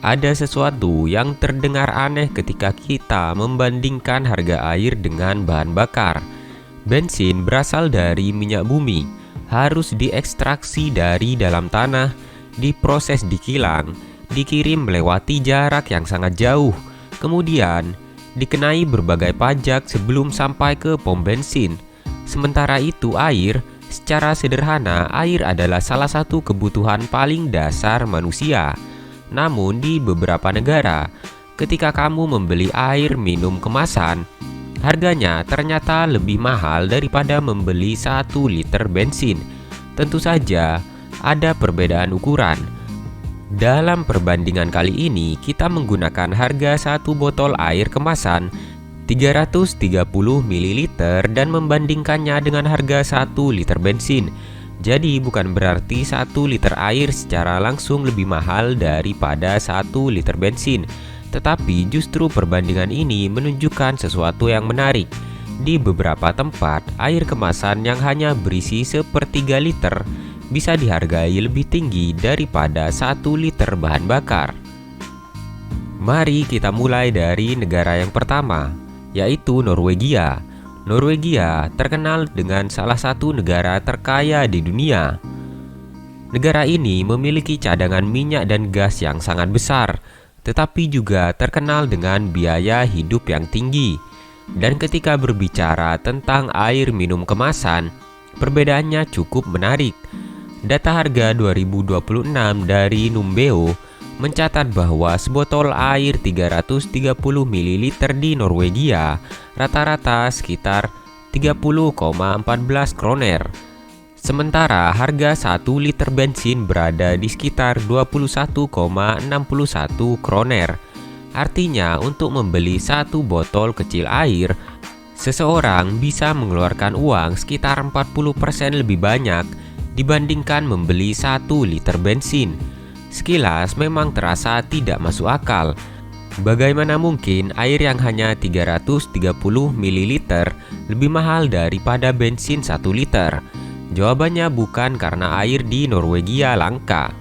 Ada sesuatu yang terdengar aneh ketika kita membandingkan harga air dengan bahan bakar. Bensin berasal dari minyak bumi, harus diekstraksi dari dalam tanah, diproses di kilang, dikirim melewati jarak yang sangat jauh, kemudian dikenai berbagai pajak sebelum sampai ke pom bensin. Sementara itu secara sederhana, air adalah salah satu kebutuhan paling dasar manusia. Namun di beberapa negara, ketika kamu membeli air minum kemasan, harganya ternyata lebih mahal daripada membeli 1 liter bensin. Tentu saja ada perbedaan ukuran. Dalam perbandingan kali ini, kita menggunakan harga 1 botol air kemasan 330 ml dan membandingkannya dengan harga 1 liter bensin. Jadi bukan berarti 1 liter air secara langsung lebih mahal daripada 1 liter bensin. Tetapi justru perbandingan ini menunjukkan sesuatu yang menarik. Di beberapa tempat, air kemasan yang hanya berisi 1/3 liter bisa dihargai lebih tinggi daripada 1 liter bahan bakar. Mari kita mulai dari negara yang pertama, yaitu Norwegia. Norwegia terkenal dengan salah satu negara terkaya di dunia. Negara ini memiliki cadangan minyak dan gas yang sangat besar, tetapi juga terkenal dengan biaya hidup yang tinggi. Dan ketika berbicara tentang air minum kemasan, perbedaannya cukup menarik. Data harga 2026 dari Numbeo mencatat bahwa sebotol air 330 ml di Norwegia rata-rata sekitar 30,14 kroner. Sementara harga 1 liter bensin berada di sekitar 21,61 kroner. Artinya untuk membeli 1 botol kecil air, seseorang bisa mengeluarkan uang sekitar 40% lebih banyak dibandingkan membeli 1 liter bensin. Sekilas memang terasa tidak masuk akal. Bagaimana mungkin air yang hanya 330 ml lebih mahal daripada bensin 1 liter? Jawabannya bukan karena air di Norwegia langka.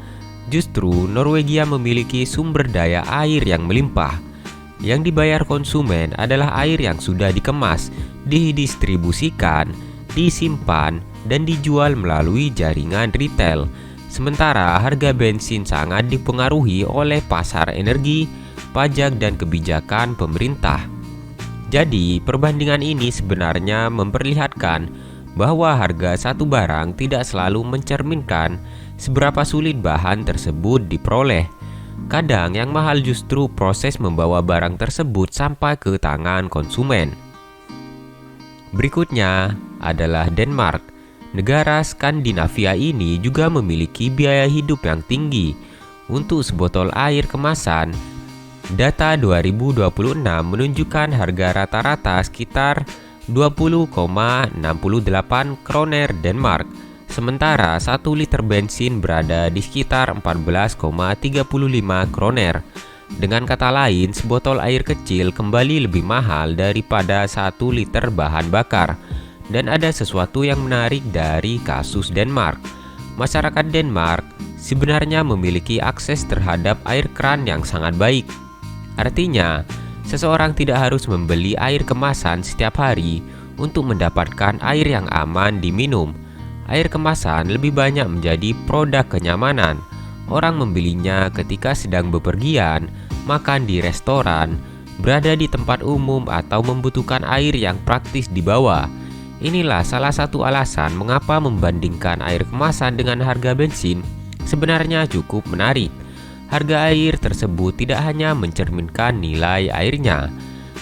Justru Norwegia memiliki sumber daya air yang melimpah. Yang dibayar konsumen adalah air yang sudah dikemas, didistribusikan, disimpan, dan dijual melalui jaringan retail. Sementara harga bensin sangat dipengaruhi oleh pasar energi, pajak, dan kebijakan pemerintah. Jadi, perbandingan ini sebenarnya memperlihatkan bahwa harga satu barang tidak selalu mencerminkan seberapa sulit bahan tersebut diperoleh. Kadang yang mahal justru proses membawa barang tersebut sampai ke tangan konsumen. Berikutnya adalah Denmark. Negara Skandinavia ini juga memiliki biaya hidup yang tinggi. Untuk sebotol air kemasan, data 2026 menunjukkan harga rata-rata sekitar 20,68 kroner Denmark. Sementara 1 liter bensin berada di sekitar 14,35 kroner. Dengan kata lain, sebotol air kecil kembali lebih mahal daripada 1 liter bahan bakar. Dan ada sesuatu yang menarik dari kasus Denmark. Masyarakat Denmark sebenarnya memiliki akses terhadap air keran yang sangat baik. Artinya, seseorang tidak harus membeli air kemasan setiap hari untuk mendapatkan air yang aman diminum. Air kemasan lebih banyak menjadi produk kenyamanan. Orang membelinya ketika sedang bepergian, makan di restoran, berada di tempat umum, atau membutuhkan air yang praktis dibawa. Inilah salah satu alasan mengapa membandingkan air kemasan dengan harga bensin sebenarnya cukup menarik. Harga air tersebut tidak hanya mencerminkan nilai airnya.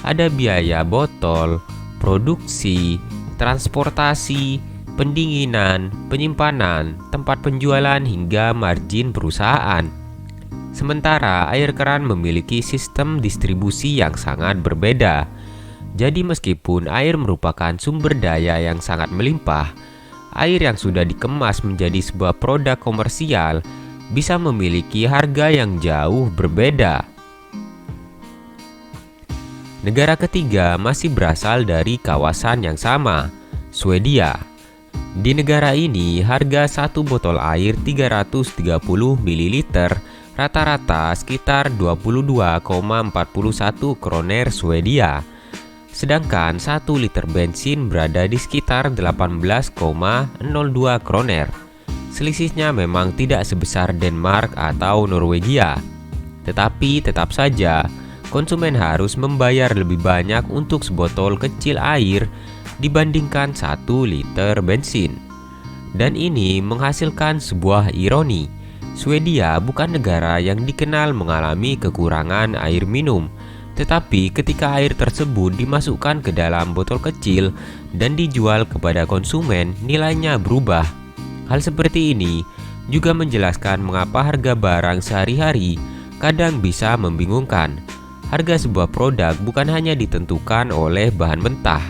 Ada biaya botol, produksi, transportasi, pendinginan, penyimpanan, tempat penjualan, hingga margin perusahaan. Sementara air keran memiliki sistem distribusi yang sangat berbeda. Jadi meskipun air merupakan sumber daya yang sangat melimpah, air yang sudah dikemas menjadi sebuah produk komersial bisa memiliki harga yang jauh berbeda. Negara ketiga masih berasal dari kawasan yang sama, Swedia. Di negara ini, harga 1 botol air 330 ml rata-rata sekitar 22,41 kroner Swedia. Sedangkan 1 liter bensin berada di sekitar 18,02 kroner. Selisihnya memang tidak sebesar Denmark atau Norwegia. Tetapi tetap saja konsumen harus membayar lebih banyak untuk sebotol kecil air dibandingkan 1 liter bensin. Dan ini menghasilkan sebuah ironi. Swedia bukan negara yang dikenal mengalami kekurangan air minum, tetapi ketika air tersebut dimasukkan ke dalam botol kecil dan dijual kepada konsumen, nilainya berubah. Hal seperti ini juga menjelaskan mengapa harga barang sehari-hari kadang bisa membingungkan. Harga sebuah produk bukan hanya ditentukan oleh bahan mentah.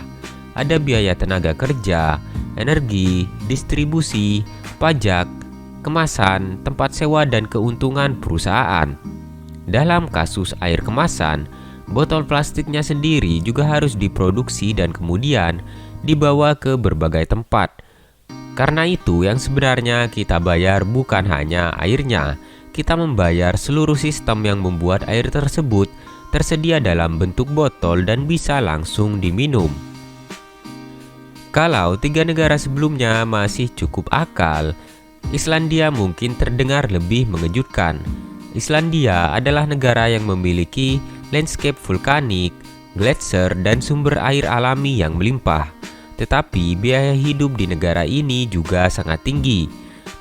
Ada biaya tenaga kerja, energi, distribusi, pajak, kemasan, tempat sewa, dan keuntungan perusahaan. Dalam kasus air kemasan, botol plastiknya sendiri juga harus diproduksi dan kemudian dibawa ke berbagai tempat. Karena itu, yang sebenarnya kita bayar bukan hanya airnya, kita membayar seluruh sistem yang membuat air tersebut tersedia dalam bentuk botol dan bisa langsung diminum. Kalau 3 negara sebelumnya masih cukup akal, Islandia mungkin terdengar lebih mengejutkan. Islandia adalah negara yang memiliki landscape vulkanik, gletser, dan sumber air alami yang melimpah. Tetapi biaya hidup di negara ini juga sangat tinggi.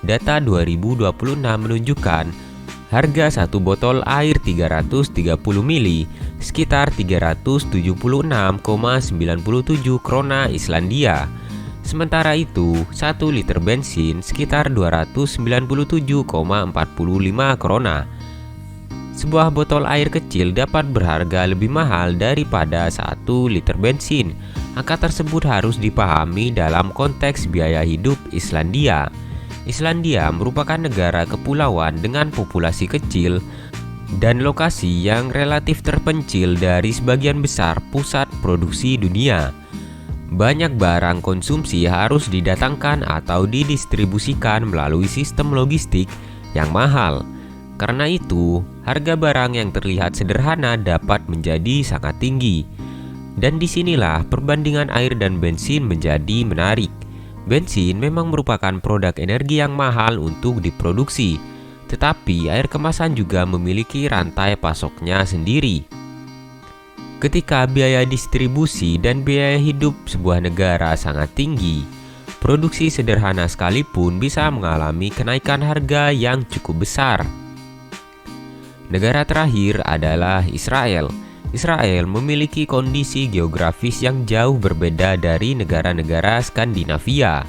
Data 2026 menunjukkan harga 1 botol air 330 ml sekitar 376,97 krona Islandia. Sementara itu, 1 liter bensin sekitar 297,45 krona. Sebuah botol air kecil dapat berharga lebih mahal daripada 1 liter bensin. Angka tersebut harus dipahami dalam konteks biaya hidup Islandia. Islandia merupakan negara kepulauan dengan populasi kecil dan lokasi yang relatif terpencil dari sebagian besar pusat produksi dunia. Banyak barang konsumsi harus didatangkan atau didistribusikan melalui sistem logistik yang mahal. Karena itu, harga barang yang terlihat sederhana dapat menjadi sangat tinggi. Dan disinilah perbandingan air dan bensin menjadi menarik. Bensin memang merupakan produk energi yang mahal untuk diproduksi, tetapi air kemasan juga memiliki rantai pasoknya sendiri. Ketika biaya distribusi dan biaya hidup sebuah negara sangat tinggi, produksi sederhana sekalipun bisa mengalami kenaikan harga yang cukup besar. Negara terakhir adalah Israel. Israel memiliki kondisi geografis yang jauh berbeda dari negara-negara Skandinavia.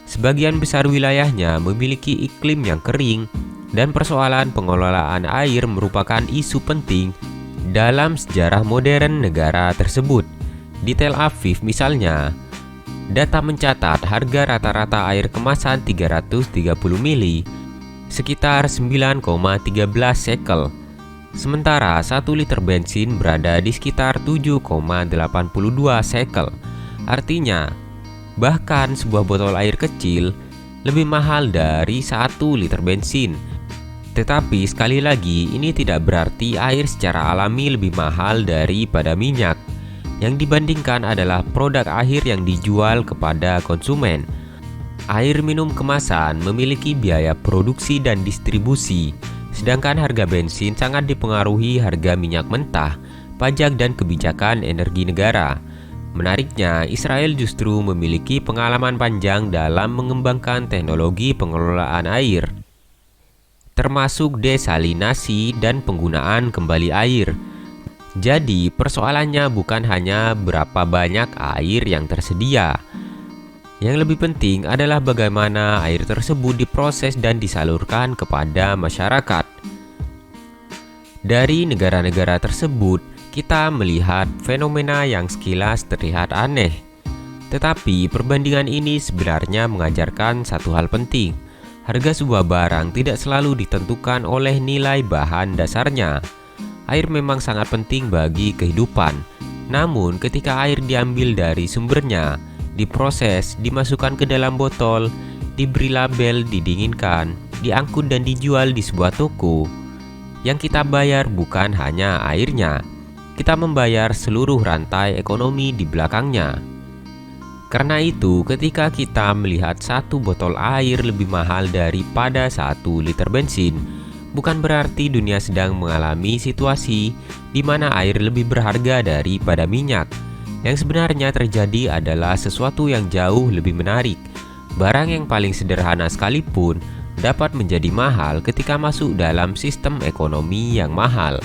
Sebagian besar wilayahnya memiliki iklim yang kering, dan persoalan pengelolaan air merupakan isu penting dalam sejarah modern negara tersebut. Di Tel Aviv misalnya, data mencatat harga rata-rata air kemasan 330 ml sekitar 9,13 shekel. Sementara 1 liter bensin berada di sekitar 7,82 shekel. Artinya, bahkan sebuah botol air kecil lebih mahal dari 1 liter bensin. Tetapi sekali lagi, ini tidak berarti air secara alami lebih mahal daripada minyak. Yang dibandingkan adalah produk akhir yang dijual kepada konsumen. Air minum kemasan memiliki biaya produksi dan distribusi, sedangkan harga bensin sangat dipengaruhi harga minyak mentah, pajak, dan kebijakan energi negara. Menariknya, Israel justru memiliki pengalaman panjang dalam mengembangkan teknologi pengelolaan air, termasuk desalinasi dan penggunaan kembali air. Jadi, persoalannya bukan hanya berapa banyak air yang tersedia. Yang lebih penting adalah bagaimana air tersebut diproses dan disalurkan kepada masyarakat. Dari negara-negara tersebut, kita melihat fenomena yang sekilas terlihat aneh. Tetapi perbandingan ini sebenarnya mengajarkan satu hal penting. Harga sebuah barang tidak selalu ditentukan oleh nilai bahan dasarnya. Air memang sangat penting bagi kehidupan. Namun ketika air diambil dari sumbernya, diproses, dimasukkan ke dalam botol, diberi label, didinginkan, diangkut dan dijual di sebuah toko, Yang kita bayar bukan hanya airnya, kita membayar seluruh rantai ekonomi di belakangnya. Karena itu, ketika kita melihat satu botol air lebih mahal daripada 1 liter bensin, bukan berarti dunia sedang mengalami situasi di mana air lebih berharga daripada minyak. Yang sebenarnya terjadi adalah sesuatu yang jauh lebih menarik. Barang yang paling sederhana sekalipun dapat menjadi mahal ketika masuk dalam sistem ekonomi yang mahal.